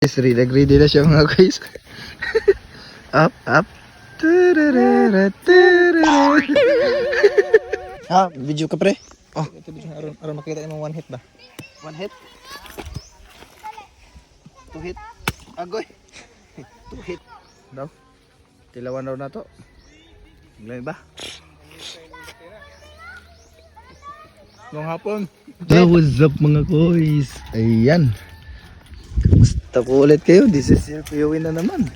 Guys, ready na siya mga guys. Up, up. Video ka pre. Oh, Ito video aron makita imong one hit ba? one hit. Two hit. Agoy. Two hit. Daw. Tilawan daw na to. Gano'n ba? Ngayong hapon. Hey, what's up mga guys? Ayan. Kamusta po ulit kayo? This is your Puyuwin na naman.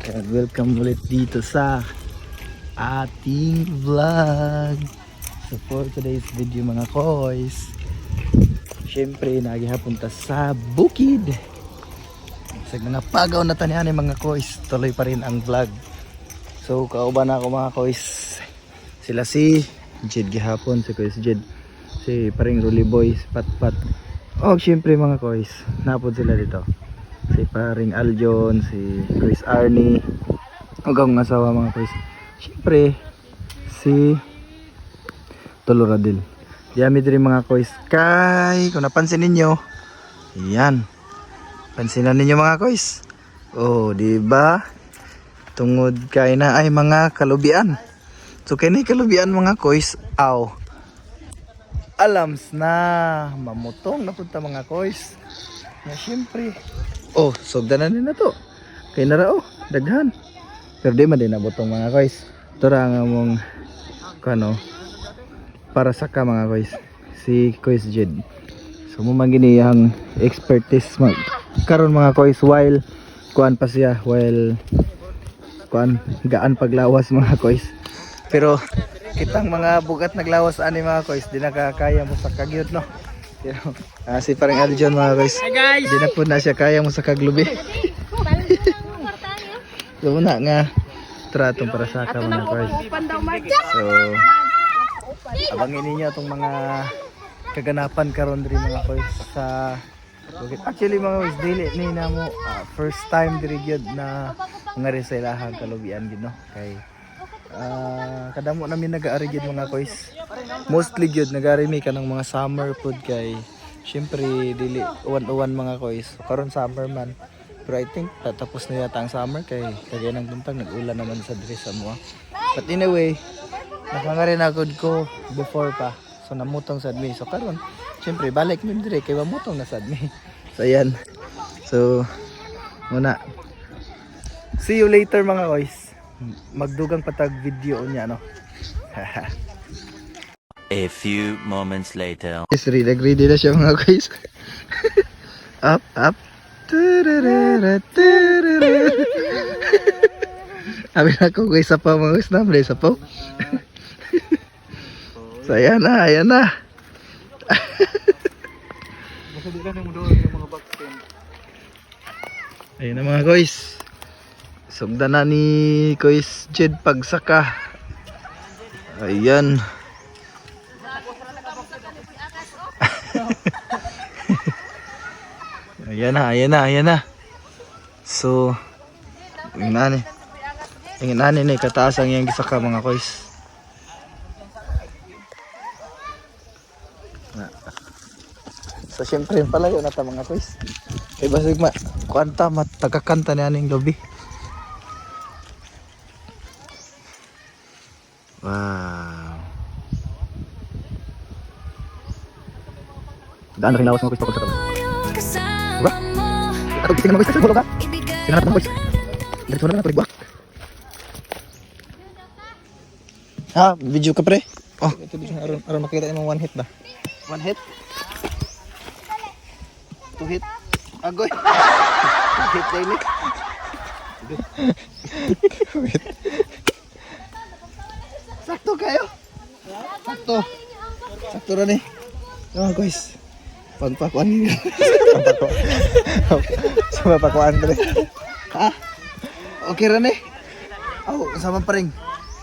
And welcome ulit dito sa ating vlog. So for today's video mga koys, syempre nagihapon ta sa bukid. Sa mga pagaw na tanihan mga koys, tuloy pa rin ang vlog. So kauban ako mga koys, sila si Jed gihapon, si Koys Jed, si paring Rolly Boy, si Patpat. Oh syempre mga koys, napod sila dito. Si paring Aljon, si Koys Arnie, ang asawa mga koys. Syempre si Toloradil. Diami rin mga koys. Kay, kung napansin ninyo, yan. Pansinan ninyo mga koys. Oh, di ba? Tungod kay na ay mga kalubian. So kay na kalubian mga koys, aw. Alams na mamutong na punta mga koys. Na syempre. Oh, sugdan na din na to. Kay na rao, daghan. Pero di man din nabutong mga koys. Tura nga mong kano para sa ka mga koys, si Koys Jed. So mo magini ang expertise karon mga koys while kuan pa siya, while kuan gaan paglawas mga koys. Pero kitang mga bugat naglawas ani mga koys, di nakakaya mo sa kagyud no. Pero si parang Aljon mga koys, di na po na siya kaya mo sa kaglubi. So na nga tratong para sa ka mga koys. So abangin ninyo itong mga kaganapan karon diri mga koys sa bukid. Actually mga koys, dili ni na mo first time diri gyud na ngari sa ilahang kalubian gid no. Kay kadamo namin nag-aari gyud mga koys. Mostly gyud nag-aari mi kanang mga summer food kay syempre dili uwan-uwan mga koys. So, karon summer man. Pero I think tatapos na yata ang summer kay kagaya ng buntag nag-ulan naman sa diri sa mua. But anyway, nakangari na agad ko before pa. So namutong sa admi. So karon, syempre balik mi dire kay mamutong na sa admi. So ayan. So muna. See you later mga guys. Magdugang patag video niya no. A few moments later. Yes, ready na siya mga guys. Up, up. Abi na ko guys sa pa mga guys na play sa po. So ayan na, ayan na. Basta di lang mo doon yung mga backstand. Ayun na mga guys. Sugdan na ni Koys Jed pagsaka. Ayan. Ayan na, ayan na, ayan na. So, ingin na ni kataas ang iyang gisaka mga koys. So, syempre palayo na ta mga koys. Kay basig kuanta matagakanta ni aning lobby. Wow. Daan na rin lawas mga koys pakot sa kami. Diba? Atau tingnan mo guys, sa ka? Tingnan natin guys. Dito na lang buwak. Ha, video ka pre? Oh, Ito video aron makita imong one hit ba? one hit. Two hit. Agoy. Two hit daily. Sakto kayo. Sakto. Sakto rin eh. Oh guys. Pagpakuan niyo. Sama pakuan dre. Ha? Okay rin eh. Oh, sama pa rin.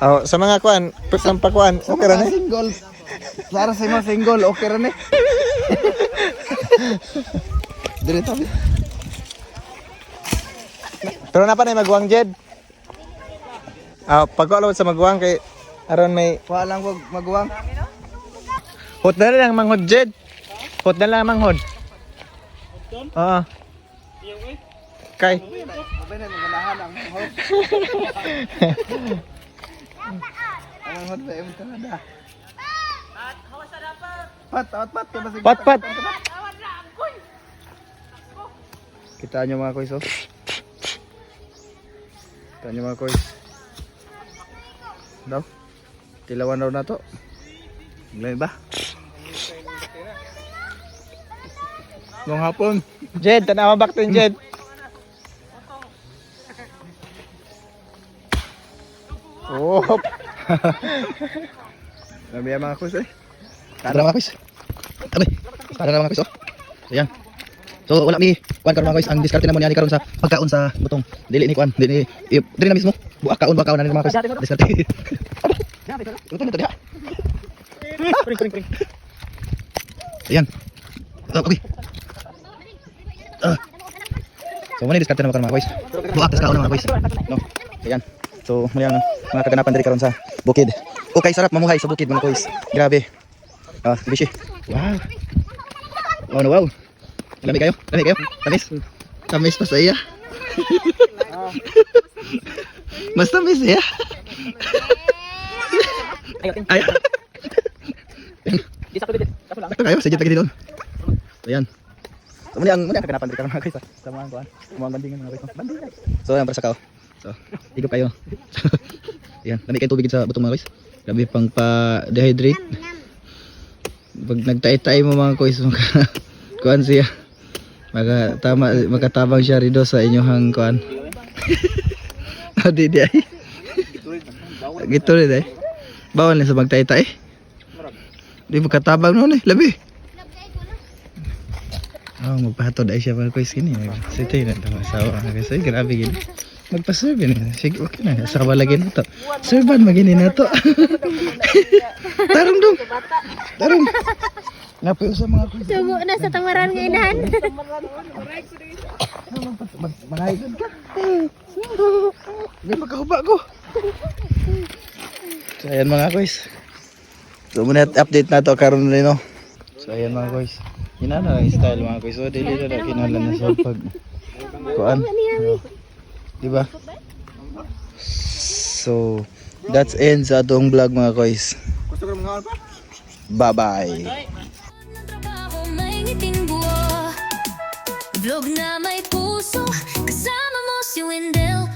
Oh, sa mga kuan, pakuan. Okay ra ni. Single. Para sa mga single, okay rin eh. Direto. Pero napa na magwang Jed? Pagkuan sa magwang kay aron may Kuha lang wag magwang. hot na lang manghod Jed. Hot na lang manghod. Oo. Kay. Ang hot ba yung kada? Pat. Pat. Kita nyo mga koys, oh. Kita nyo mga koys. Daw. Tilawan daw na to. Ngayon ba? Ngayong hapon. Jed, tanawa back to Jed. Oh. Sabi yan mga koys, eh. Kada mga kuys. Sabi. Kada na mga koys, oh. Ayan. So wala mi kuan karon mga koys, ang diskarte naman yani karon sa pagkaon sa butong. Dili ni kuan, dili na mismo. Buak kaon na ni mga koys. Diskarte. Ito na to diha. Pring. Ayan. Oh, okay. So muna diskarte naman karon mga koys. Buak tas kaon na mga koys. No. Ayan. So muna ang mga kaganapan diri karon sa bukid. Okay, sarap mamuhay sa bukid mga koys. Grabe. Bishi. Wow. Wow. Lami kayo? Tamis pa sa iya. Mas tamis ya. Ayo. Sakto kayo, sige lagi doon. Ayan. So muna ang kaganapan diri karon mga koys. Sama ang kuan. Mga bandingan mga koys. Bandingan. So ayan para sa kao. So, higop kayo. Ayan, lami kayong tubig sa butong mga koys. Grabe pang pa-dehydrate. Pag nagtay-tay mo mga koys, kuan siya. Makatabang siya rido sa inyong kuan. Di ay. Gitu rin ay. Bawal na sa magtay-tay. Di makatabang noon eh, labi. Magpahatod ay siya mga koys kini. Sito yun ang asawa. Kasi grabe gini. Magpa-serve na. Sige, okay na. Asawa lagi na to. Servan magini na to. Tarong dong. Tarong. Ngapain sa mga koys. Subo na sa tamaran nga inahan. Mangaigan ka. May makahuba ko. So ayan mga koys. So muna update na to karon rin no. So ayan mga koys. Ina na lang style mga koys. So dili na kinahanglan na sa pag kuan. Diba? So that's ends sa atong vlog mga koys. Bye bye. May ngiting buo, vlog na may puso, kasama mo si Wendell.